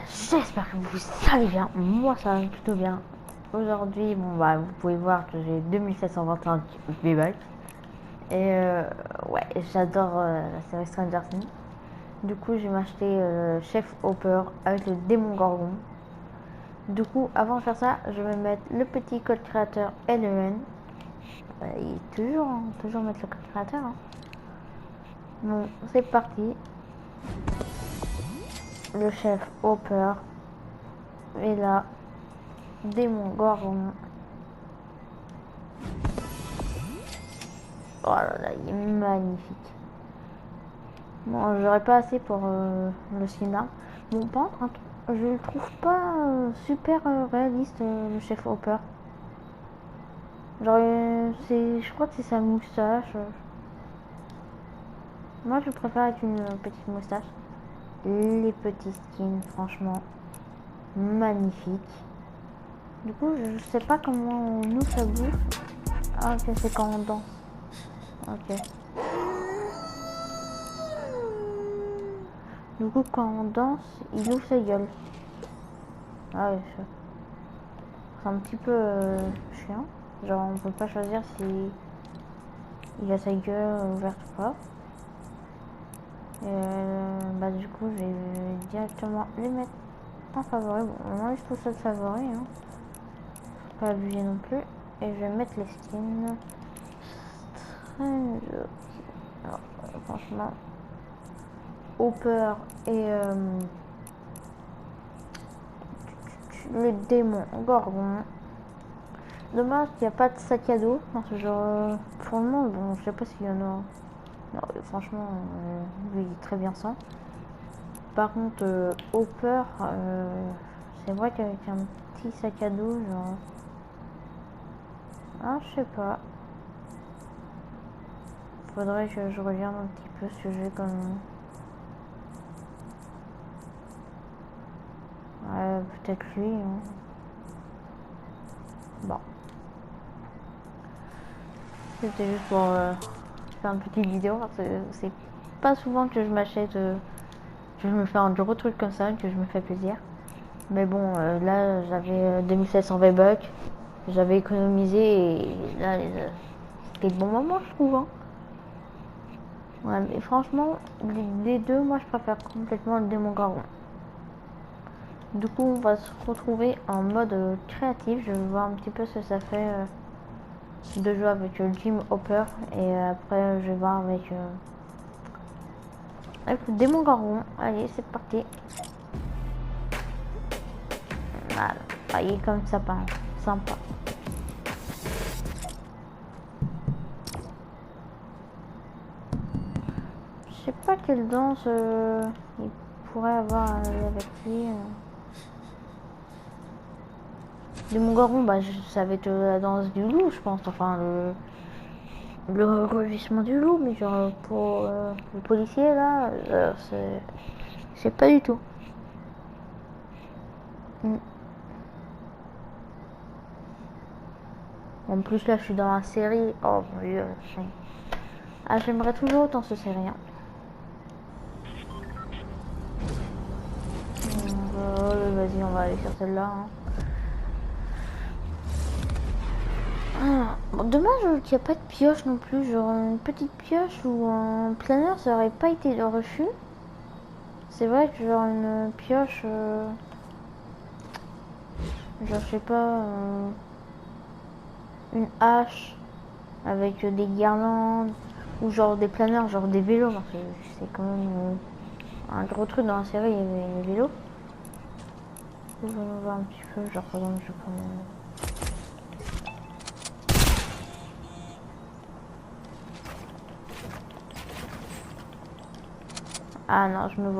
j'espère que vous allez bien. Moi, ça va plutôt bien. Aujourd'hui, bon, bah, vous pouvez voir que j'ai 2725 V-Bucks. Et ouais, j'adore la série Stranger Things. Du coup, je vais m'acheter Chef Hopper avec le démon Gorgon. Du coup, avant de faire ça, je vais mettre le petit code créateur LEN. Et toujours mettre le code créateur. Hein. Bon, c'est parti. Le chef Hopper. Et là, démon Gorgon. Oh là là, il est magnifique. Bon, j'aurais pas assez pour le skin. Bon, par contre, je le trouve pas super réaliste, le chef Hopper. Genre, je crois que c'est sa moustache. Moi, je préfère avec une petite moustache. Les petits skins, franchement, magnifiques. Du coup, je sais pas comment nous ça bouge. Ah, ok, c'est quand on danse. Ok. Du coup, quand on danse, il ouvre sa gueule. Ah ouais, c'est un petit peu chiant. Genre, on peut pas choisir si il a sa gueule ouverte ou pas. Et bah, du coup, je vais directement les mettre en favori. Bon, moi, je trouve ça de favori. Hein. Faut pas abuser non plus. Et je vais mettre les skins. Alors, franchement, Hopper et le démon Gorgon. Dommage qu'il n'y a pas de sac à dos dans ce genre. Pour le moment, bon, je sais pas s'il y en a. Non, franchement, lui il est très bien sans. Par contre, Hopper, c'est vrai qu'avec un petit sac à dos, genre. Ah, je sais pas. Faudrait que je regarde un petit peu ce que j'ai comme. Peut-être lui. Hein. Bon. C'était juste pour faire une petite vidéo parce que c'est pas souvent que je m'achète, que je me fais un gros truc comme ça, que je me fais plaisir. Mais bon, là j'avais 2700 V-Bucks, j'avais économisé et là c'était le bon moment je trouve. Hein. Ouais, mais franchement, les deux, moi je préfère complètement le démon Gorgon. Du coup, on va se retrouver en mode créatif. Je vais voir un petit peu ce que ça fait de jouer avec Jim Hopper et après je vais voir avec le démon Gorgon. Allez, c'est parti. Voilà, ah, il est comme ça, sympa. Je sais pas quelle danse il pourrait avoir avec lui. Démon Gorgon, bah ça va être la danse du loup, je pense. Enfin, le revêtement du loup, mais genre pour le policier là, c'est pas du tout. En plus là je suis dans la série, oh mon dieu. Ah, j'aimerais toujours autant ce série. Hein. Vas-y, on va aller sur celle-là. Hein. Ah, bon, dommage qu'il n'y a pas de pioche non plus, genre une petite pioche ou un planeur ça aurait pas été le refus. C'est vrai que genre une pioche, genre je sais pas, une hache avec des guirlandes ou genre des planeurs, genre des vélos, parce que c'est quand même un gros truc dans la série, il y avait les vélos. Je vais voir un petit peu, genre par exemple je prends... Ah non, je me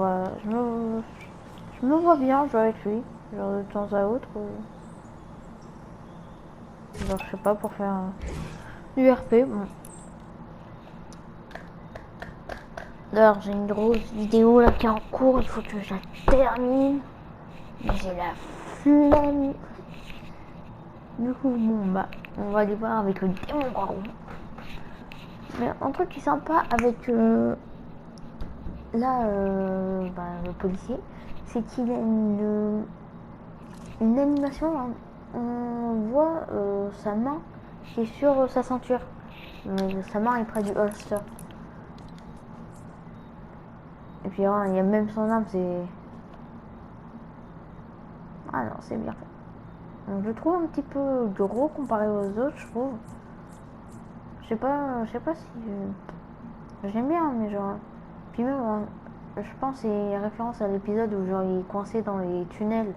vois bien jouer avec lui, genre de temps à autre. Genre je sais pas, pour faire du RP, bon. D'ailleurs j'ai une grosse vidéo là qui est en cours, il faut que je la termine. Mais j'ai la flemme. Du coup bon bah on va aller voir avec le démon Gorgon. Mais un truc qui est sympa avec là bah, le policier, c'est qu'il a une animation, hein. On voit sa main qui est sur sa ceinture. Sa main est près du holster. Et puis il y a même son arme, c'est... Ah non, c'est bien fait. Donc, je le trouve un petit peu gros comparé aux autres, je trouve. Je sais pas si... J'aime bien, mais genre... Puis même, je pense que c'est référence à l'épisode où genre il est coincé dans les tunnels,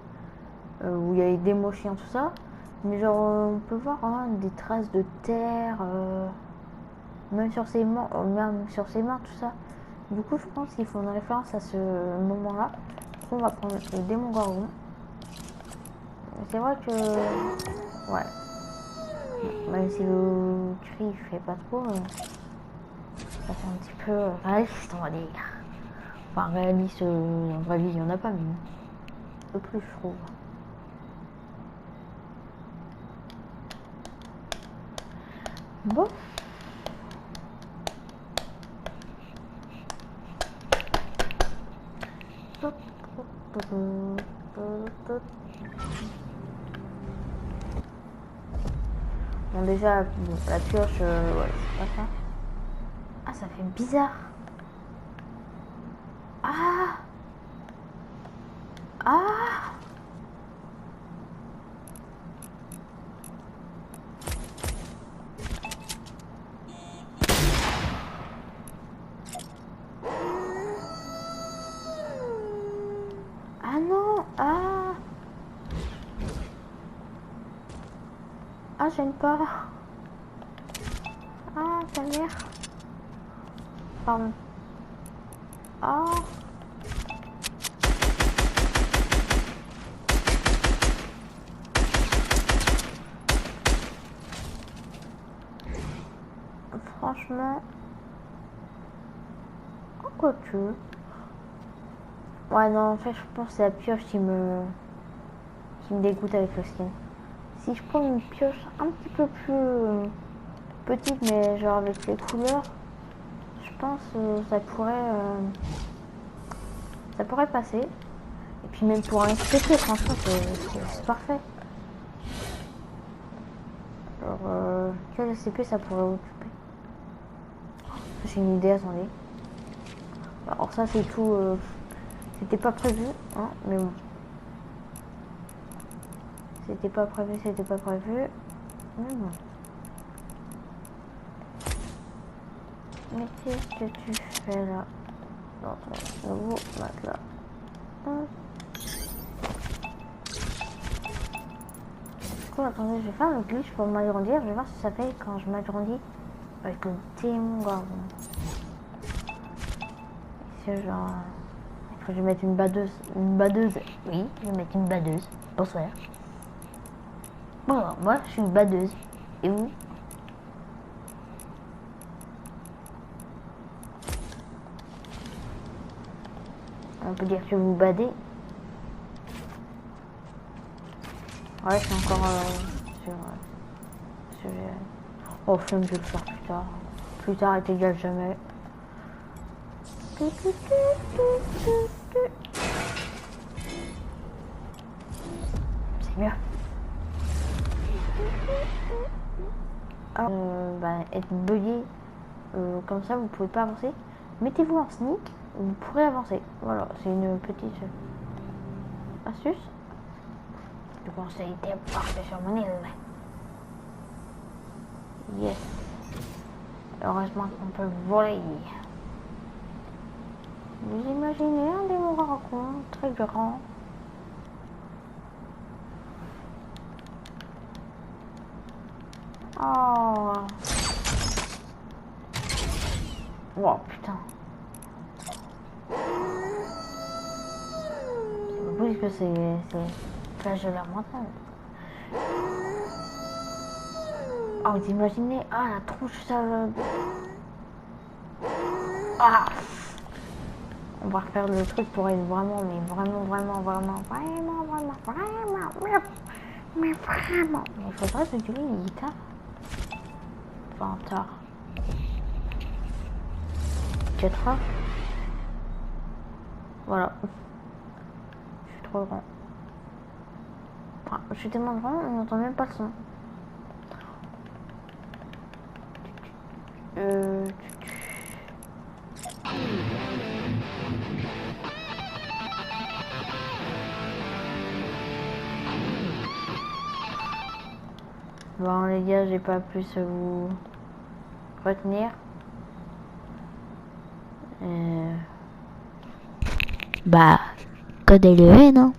où il y a les démos chiens, tout ça. Mais genre, on peut voir des traces de terre, même sur ses mains, tout ça. Du coup, je pense qu'il faut une référence à ce moment-là. On va prendre le démon gorgon. C'est vrai que... Ouais. Même si le cri il fait pas trop, ça fait un petit peu réaliste, on va dire. Enfin, réaliste, en vraie vie, il y en a pas, mais un peu plus, je trouve. Bon. Bon, déjà, la pioche, ouais, c'est pas ça. Ah, ça fait bizarre. Ah! Ah! Ah non! Ah! Ah, j'aime pas. Ah, ta mère. Pardon. Ah! Franchement... Oh, quoique... Ouais, non, en fait, je pense que c'est la pioche qui me dégoûte avec le skin. Si je prends une pioche un petit peu plus petite, mais genre avec les couleurs, je pense que ça pourrait passer. Et puis même pour un SPC, franchement, c'est parfait. Alors, quel SCP ça pourrait occuper? J'ai une idée, attendez. Alors ça, c'est tout... C'était pas prévu, hein, mais bon. C'était pas prévu. Mais bon. Mais qu'est-ce que tu fais là? Dans ton nouveau matelas. Du coup, attendez, je vais faire le glitch pour m'agrandir. Je vais voir ce que ça fait quand je m'agrandis avec le démon gorgon. C'est genre... Je vais mettre une badeuse. Oui, je vais mettre une badeuse. Bonsoir. Bon, moi, je suis une badeuse. Et vous? On peut dire que vous badez. Ouais, c'est encore sur... Oh, flemme, je vais le faire plus tard. Plus tard est égal jamais. C'est mieux. Être bugué comme ça, vous pouvez pas avancer. Mettez-vous en sneak, vous pourrez avancer. Voilà, c'est une petite astuce. Du coup, ça a été parfait sur mon île. Yes. Heureusement qu'on peut voler. Vous imaginez un démon gorgon très grand. Oh. Oh putain. C'est pas possible que c'est plage de la montagne. Oh, vous imaginez, ah la tronche, ça... Ah. On va refaire le truc pour être vraiment, mais vraiment. Mais vraiment. Il faudrait se jouer une guitare. Enfin, tard. 4 heures. Voilà. trop grand. Enfin, je suis tellement grand, on n'entend même pas le son. Euh... Bon les gars, j'ai pas plus à vous retenir. Bah, code élevé, non?